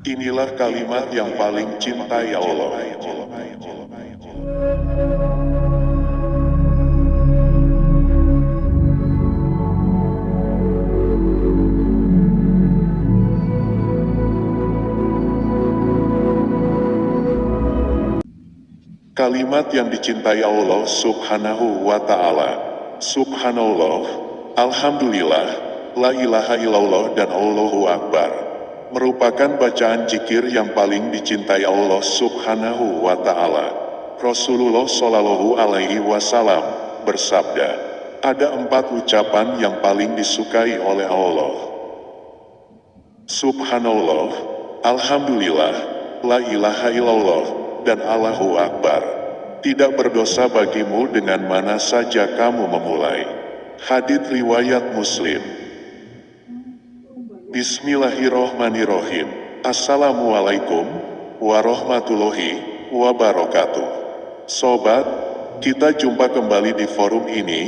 Inilah kalimat yang paling cintai Allah. Kalimat yang dicintai Allah Subhanahu wa Ta'ala. Subhanallah, Alhamdulillah, La ilaha illallah dan Allahu Akbar merupakan bacaan zikir yang paling dicintai Allah Subhanahu wa Ta'ala. Rasulullah Shallallahu Alaihi Wasallam bersabda, ada 4 ucapan yang paling disukai oleh Allah. Subhanallah, Alhamdulillah, La ilaha illallah, dan Allahu Akbar. Tidak berdosa bagimu dengan mana saja kamu memulai. Hadits riwayat Muslim. Bismillahirrohmanirrohim. Assalamualaikum warahmatullahi wabarakatuh. Sobat, kita jumpa kembali di forum ini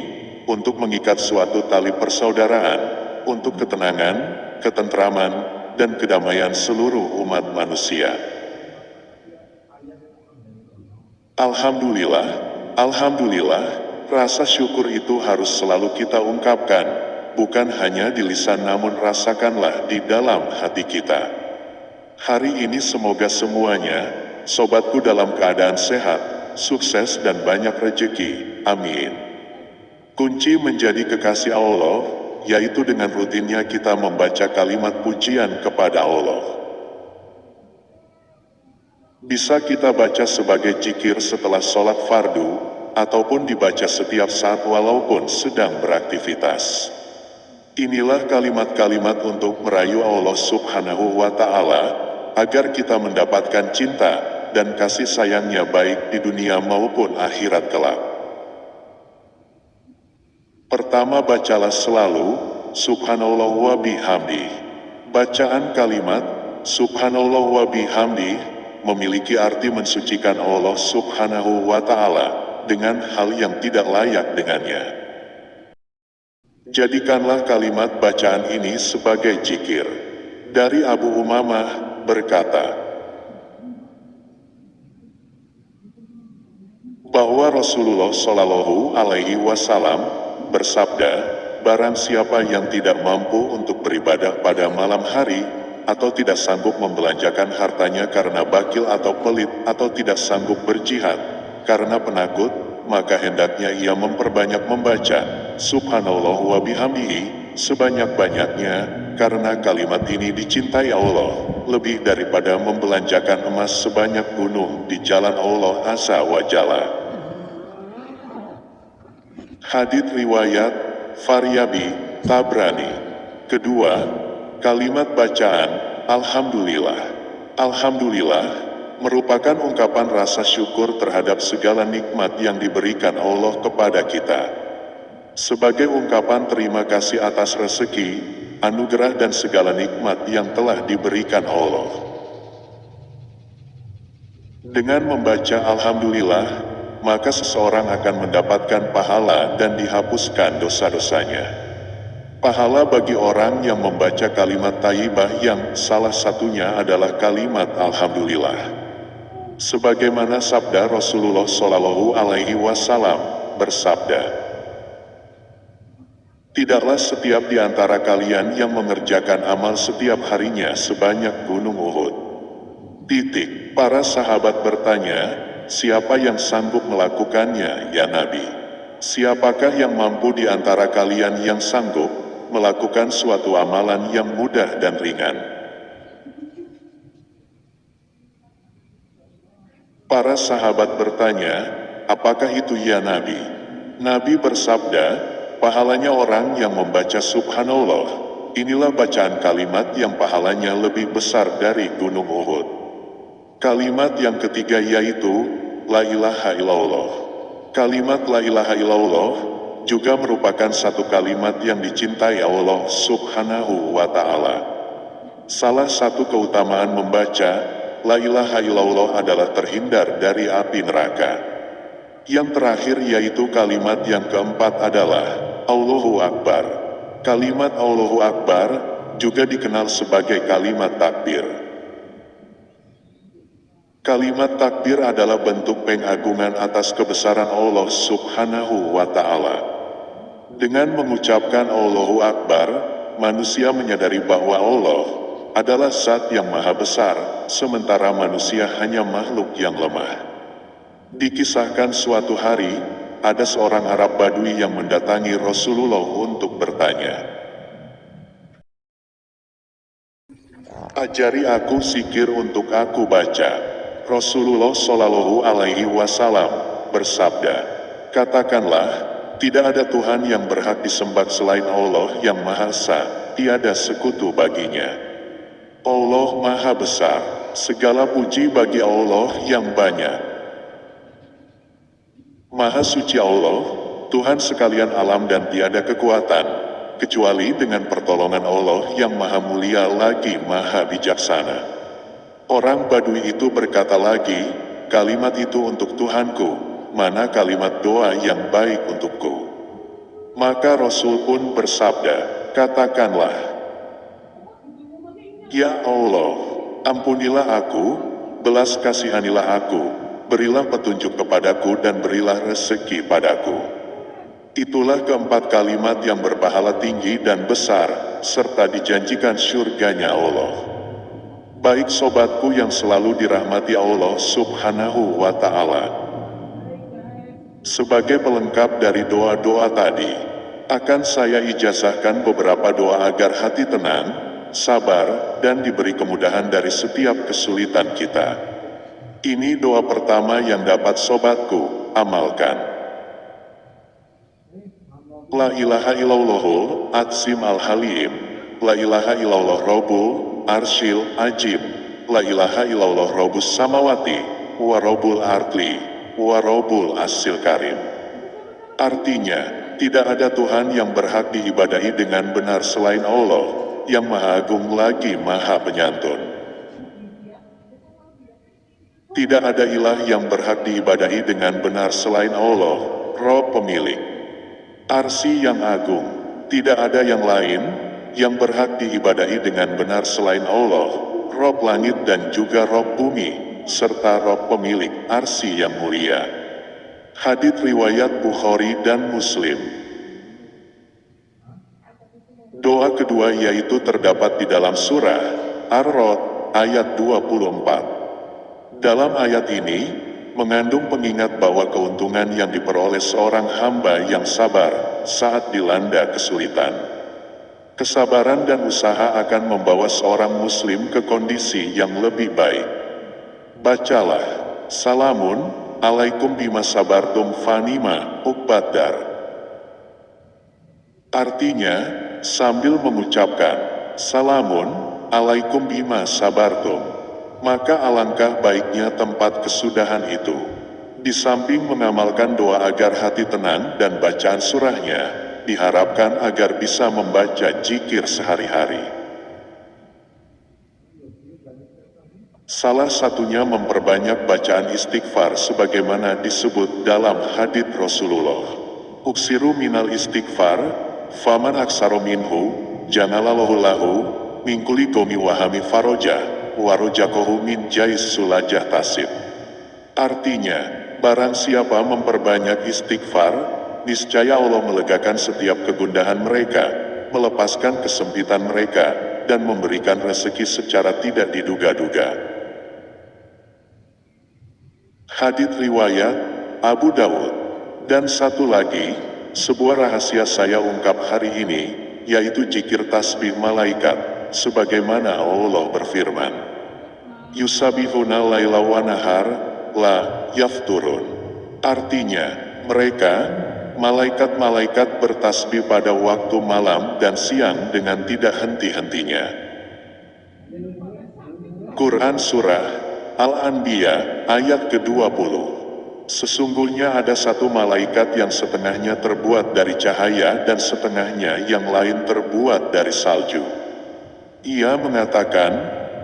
untuk mengikat suatu tali persaudaraan untuk ketenangan, ketentraman, dan kedamaian seluruh umat manusia. Alhamdulillah, Alhamdulillah, rasa syukur itu harus selalu kita ungkapkan, bukan hanya di lisan namun rasakanlah di dalam hati kita. Hari ini semoga semuanya, sobatku dalam keadaan sehat, sukses dan banyak rejeki, amin. Kunci menjadi kekasih Allah, yaitu dengan rutinnya kita membaca kalimat pujian kepada Allah. Bisa kita baca sebagai zikir setelah sholat fardu, ataupun dibaca setiap saat walaupun sedang beraktivitas. Inilah kalimat-kalimat untuk merayu Allah Subhanahu wa Ta'ala, agar kita mendapatkan cinta dan kasih sayangnya baik di dunia maupun akhirat kelak. Pertama, bacalah selalu, Subhanallah wa bihamdih. Bacaan kalimat, Subhanallah wa bihamdih, memiliki arti mensucikan Allah Subhanahu wa Ta'ala dengan hal yang tidak layak dengannya. Jadikanlah kalimat bacaan ini sebagai zikir. Dari Abu Umamah berkata, bahwa Rasulullah Shallallahu Alaihi Wasallam bersabda, barang siapa yang tidak mampu untuk beribadah pada malam hari, atau tidak sanggup membelanjakan hartanya karena bakil atau pelit, atau tidak sanggup berjihad karena penakut, maka hendaknya ia memperbanyak membaca Subhanallah wa bihamdihi sebanyak-banyaknya, karena kalimat ini dicintai Allah lebih daripada membelanjakan emas sebanyak gunung di jalan Allah Azza wa Jalla. Hadits riwayat Faryabi, Tabrani. Kedua, kalimat bacaan, Alhamdulillah. Alhamdulillah, merupakan ungkapan rasa syukur terhadap segala nikmat yang diberikan Allah kepada kita. Sebagai ungkapan terima kasih atas rezeki, anugerah dan segala nikmat yang telah diberikan Allah. Dengan membaca Alhamdulillah, maka seseorang akan mendapatkan pahala dan dihapuskan dosa-dosanya. Pahala bagi orang yang membaca kalimat thayyibah yang salah satunya adalah kalimat Alhamdulillah. Sebagaimana sabda Rasulullah Shallallahu Alaihi Wasallam bersabda, tidaklah setiap di antara kalian yang mengerjakan amal setiap harinya sebanyak gunung Uhud. Para sahabat bertanya, siapa yang sanggup melakukannya, ya Nabi? Siapakah yang mampu di antara kalian yang sanggup melakukan suatu amalan yang mudah dan ringan? Para sahabat bertanya, apakah itu ya Nabi? Nabi bersabda, pahalanya orang yang membaca Subhanallah. Inilah bacaan kalimat yang pahalanya lebih besar dari gunung Uhud. Kalimat yang ketiga yaitu, La ilaha illallah. Kalimat La ilaha illallah juga merupakan satu kalimat yang dicintai Allah Subhanahu wa Ta'ala. Salah satu keutamaan membaca La ilaha illallah adalah terhindar dari api neraka. Yang terakhir yaitu kalimat yang keempat adalah Allahu Akbar. Kalimat Allahu Akbar juga dikenal sebagai kalimat takbir. Kalimat takbir adalah bentuk pengagungan atas kebesaran Allah Subhanahu wa Ta'ala. Dengan mengucapkan Allahu Akbar, manusia menyadari bahwa Allah adalah Zat yang Maha Besar, sementara manusia hanya makhluk yang lemah. Dikisahkan suatu hari, ada seorang Arab Badui yang mendatangi Rasulullah untuk bertanya, "Ajari aku zikir untuk aku baca." Rasulullah Shallallahu Alaihi Wasallam bersabda, "Katakanlah, tidak ada Tuhan yang berhak disembah selain Allah yang Maha Esa, tiada sekutu baginya. Allah Maha Besar, segala puji bagi Allah yang banyak. Maha suci Allah, Tuhan sekalian alam dan tiada kekuatan, kecuali dengan pertolongan Allah yang Maha Mulia lagi Maha Bijaksana." Orang Badui itu berkata lagi, "Kalimat itu untuk Tuhanku, mana kalimat doa yang baik untukku?" Maka Rasul pun bersabda, "Katakanlah, Ya Allah, ampunilah aku, belas kasihanilah aku, berilah petunjuk kepadaku dan berilah rezeki padaku." Itulah keempat kalimat yang berpahala tinggi dan besar, serta dijanjikan syurganya Allah. Baik sobatku yang selalu dirahmati Allah Subhanahu wa Ta'ala. Sebagai pelengkap dari doa-doa tadi, akan saya ijazahkan beberapa doa agar hati tenang, sabar, dan diberi kemudahan dari setiap kesulitan kita. Ini doa pertama yang dapat sobatku amalkan. La ilaha illallahul azim al-halim, la ilaha illallah rabbul arsyil ajib, la ilaha illallah rabbus samawati, wa rabbul ardi, wa rabbul asil karim. Artinya, tidak ada Tuhan yang berhak diibadahi dengan benar selain Allah, yang Maha Agung lagi Maha Penyantun. Tidak ada ilah yang berhak diibadahi dengan benar selain Allah, Rob pemilik Arsy yang agung. Tidak ada yang lain yang berhak diibadahi dengan benar selain Allah, Rob langit dan juga Rob bumi, serta Rob pemilik Arsy yang mulia. Hadits riwayat Bukhari dan Muslim. Doa kedua yaitu terdapat di dalam surah Ar-Ra'd ayat 24. Dalam ayat ini, mengandung pengingat bahwa keuntungan yang diperoleh seorang hamba yang sabar saat dilanda kesulitan. Kesabaran dan usaha akan membawa seorang muslim ke kondisi yang lebih baik. Bacalah, Salamun alaikum bima sabartum fanima uqbadar. Artinya, sambil mengucapkan, Salamun alaikum bima sabartum, maka alangkah baiknya tempat kesudahan itu. Di samping mengamalkan doa agar hati tenang dan bacaan surahnya, diharapkan agar bisa membaca zikir sehari-hari. Salah satunya memperbanyak bacaan istighfar sebagaimana disebut dalam hadits Rasulullah. Uksiru minal istighfar, faman aksaro minhu, janalallahu lahu, mingkuli gomi wahami faroja, warojakohu min jais sulajah tasib. Artinya, barang siapa memperbanyak istighfar, niscaya Allah melegakan setiap kegundahan mereka, melepaskan kesempitan mereka, dan memberikan rezeki secara tidak diduga-duga. Hadits riwayat Abu Dawud. Dan satu lagi, sebuah rahasia saya ungkap hari ini, yaitu zikir tasbih malaikat, sebagaimana Allah berfirman, Yusabihuna laila wa nahar, la yafturun. Artinya, mereka, malaikat-malaikat bertasbih pada waktu malam dan siang dengan tidak henti-hentinya. Quran Surah Al-Anbiya ayat ke-20. Sesungguhnya ada satu malaikat yang setengahnya terbuat dari cahaya dan setengahnya yang lain terbuat dari salju. Ia mengatakan,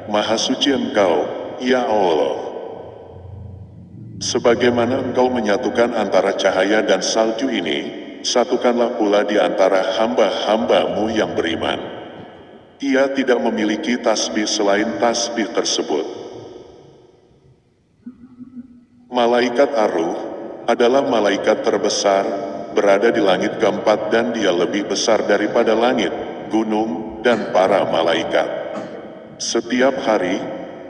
Maha suci Engkau, ya Allah. Sebagaimana Engkau menyatukan antara cahaya dan salju ini, satukanlah pula di antara hamba-hambamu yang beriman. Ia tidak memiliki tasbih selain tasbih tersebut. Malaikat Ar-Ruh adalah malaikat terbesar, berada di langit keempat dan dia lebih besar daripada langit, gunung, dan para malaikat. Setiap hari,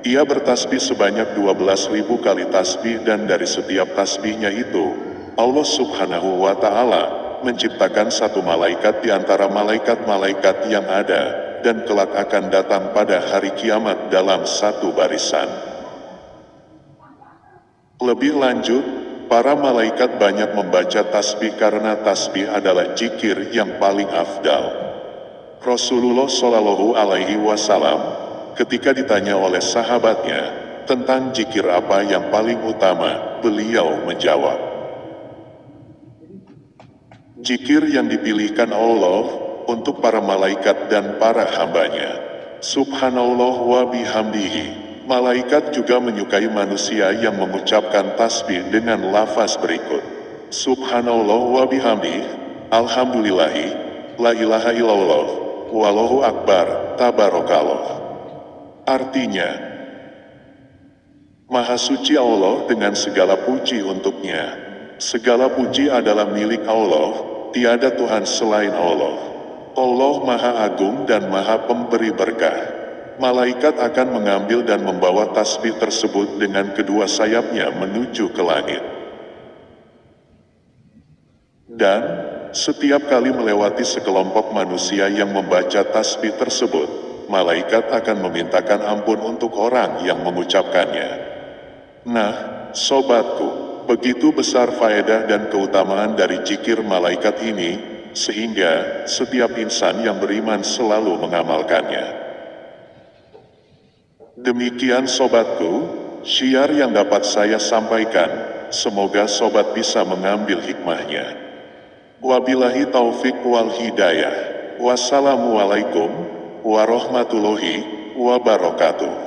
ia bertasbih sebanyak 12.000 kali tasbih dan dari setiap tasbihnya itu, Allah Subhanahu wa Ta'ala menciptakan satu malaikat di antara malaikat-malaikat yang ada, dan kelak akan datang pada hari kiamat dalam satu barisan. Lebih lanjut, para malaikat banyak membaca tasbih karena tasbih adalah zikir yang paling afdal. Rasulullah Shallallahu Alaihi Wasallam ketika ditanya oleh sahabatnya tentang zikir apa yang paling utama, beliau menjawab, zikir yang dipilihkan Allah untuk para malaikat dan para hambanya. Subhanallah wa bihamdihi. Malaikat juga menyukai manusia yang mengucapkan tasbih dengan lafaz berikut. Subhanallah wa bihamdihi, alhamdulillahi, la ilaha illallah, wallahu akbar, tabarakallah. Artinya, Maha suci Allah dengan segala puji untuknya. Segala puji adalah milik Allah, tiada Tuhan selain Allah. Allah Maha Agung dan Maha Pemberi berkah. Malaikat akan mengambil dan membawa tasbih tersebut dengan kedua sayapnya menuju ke langit. Dan, setiap kali melewati sekelompok manusia yang membaca tasbih tersebut, malaikat akan memintakan ampun untuk orang yang mengucapkannya. Nah, sobatku, begitu besar faedah dan keutamaan dari zikir malaikat ini, sehingga setiap insan yang beriman selalu mengamalkannya. Demikian sobatku, syiar yang dapat saya sampaikan, semoga sobat bisa mengambil hikmahnya. Wabillahi taufik wal hidayah. Wassalamualaikum warahmatullahi wabarakatuh.